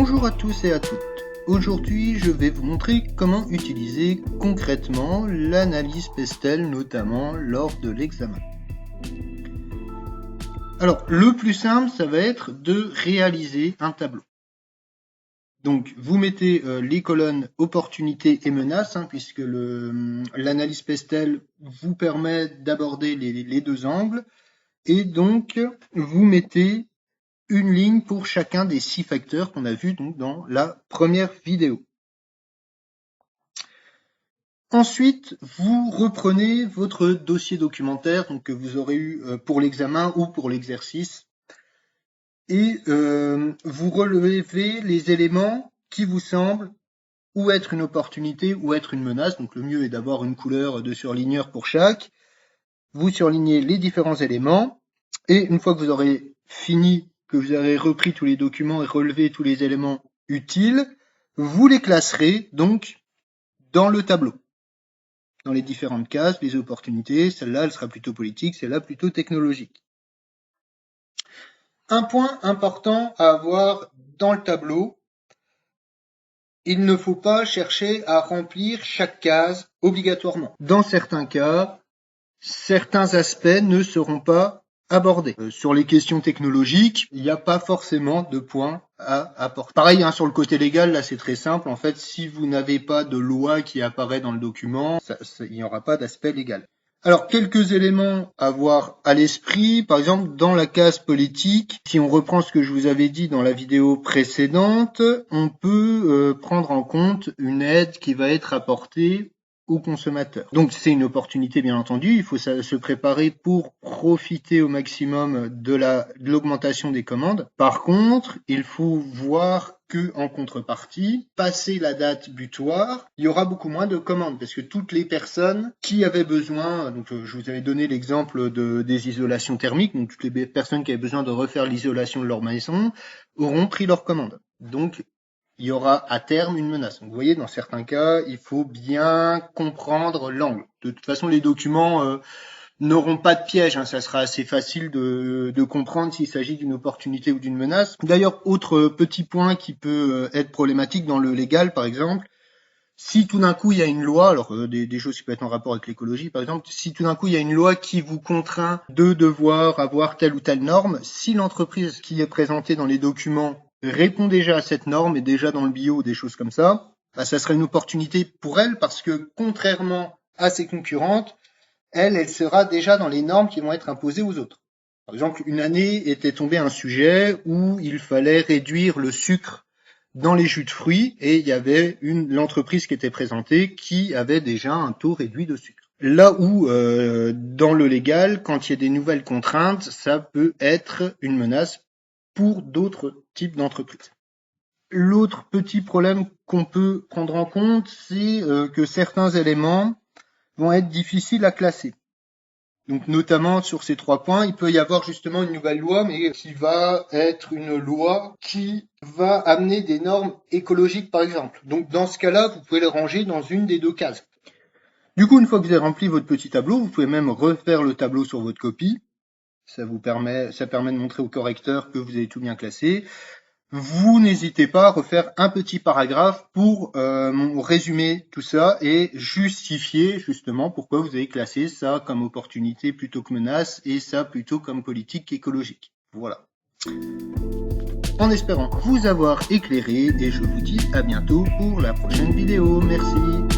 Bonjour à tous et à toutes. Aujourd'hui, je vais vous montrer comment utiliser concrètement l'analyse Pestel, notamment lors de l'examen. Alors, le plus simple, ça va être de réaliser un tableau. Donc, vous mettez les colonnes opportunités et menaces, puisque l'analyse Pestel vous permet d'aborder les deux angles. Et donc, vous mettez une ligne pour chacun des 6 facteurs qu'on a vus donc dans la première vidéo. Ensuite, vous reprenez votre dossier documentaire donc, que vous aurez eu pour l'examen ou pour l'exercice et vous relevez les éléments qui vous semblent ou être une opportunité ou être une menace. Donc le mieux est d'avoir une couleur de surligneur pour chaque. Vous surlignez les différents éléments et une fois que vous aurez fini, que vous avez repris tous les documents et relevé tous les éléments utiles, vous les classerez donc dans le tableau. Dans les différentes cases, les opportunités, celle-là, elle sera plutôt politique, celle-là plutôt technologique. Un point important à avoir dans le tableau, il ne faut pas chercher à remplir chaque case obligatoirement. Dans certains cas, certains aspects ne seront pas abordés. Sur les questions technologiques, il n'y a pas forcément de points à apporter. Pareil, sur le côté légal, là c'est très simple. En fait, si vous n'avez pas de loi qui apparaît dans le document, il n'y aura pas d'aspect légal. Alors, quelques éléments à avoir à l'esprit. Par exemple, dans la case politique, si on reprend ce que je vous avais dit dans la vidéo précédente, on peut prendre en compte une aide qui va être apportée aux consommateurs. Donc c'est une opportunité bien entendu, il faut se préparer pour profiter au maximum de l'augmentation des commandes. Par contre, il faut voir que en contrepartie, passé la date butoir, il y aura beaucoup moins de commandes parce que toutes les personnes qui avaient besoin, donc je vous avais donné l'exemple des isolations thermiques, donc toutes les personnes qui avaient besoin de refaire l'isolation de leur maison auront pris leur commande. Donc il y aura à terme une menace. Donc, vous voyez, dans certains cas, il faut bien comprendre l'angle. De toute façon, les documents n'auront pas de piège. Ça sera assez facile de comprendre s'il s'agit d'une opportunité ou d'une menace. D'ailleurs, autre petit point qui peut être problématique dans le légal, par exemple, si tout d'un coup il y a une loi, alors des choses qui peuvent être en rapport avec l'écologie, par exemple, si tout d'un coup il y a une loi qui vous contraint de devoir avoir telle ou telle norme, si l'entreprise qui est présentée dans les documents répond déjà à cette norme et déjà dans le bio, des choses comme ça, ça serait une opportunité pour elle parce que contrairement à ses concurrentes, elle sera déjà dans les normes qui vont être imposées aux autres. Par exemple, une année était tombé un sujet où il fallait réduire le sucre dans les jus de fruits et il y avait l'entreprise qui était présentée qui avait déjà un taux réduit de sucre. Là où dans le légal, quand il y a des nouvelles contraintes, ça peut être une menace pour d'autres types d'entreprises. L'autre petit problème qu'on peut prendre en compte, c'est que certains éléments vont être difficiles à classer. Donc notamment sur ces 3 points, il peut y avoir justement une nouvelle loi, mais qui va être une loi qui va amener des normes écologiques par exemple. Donc dans ce cas-là, vous pouvez le ranger dans une des 2 cases. Du coup, une fois que vous avez rempli votre petit tableau, vous pouvez même refaire le tableau sur votre copie. Ça permet de montrer au correcteur que vous avez tout bien classé. Vous n'hésitez pas à refaire un petit paragraphe pour résumer tout ça et justifier justement pourquoi vous avez classé ça comme opportunité plutôt que menace et ça plutôt comme politique écologique. Voilà. En espérant vous avoir éclairé et je vous dis à bientôt pour la prochaine vidéo. Merci.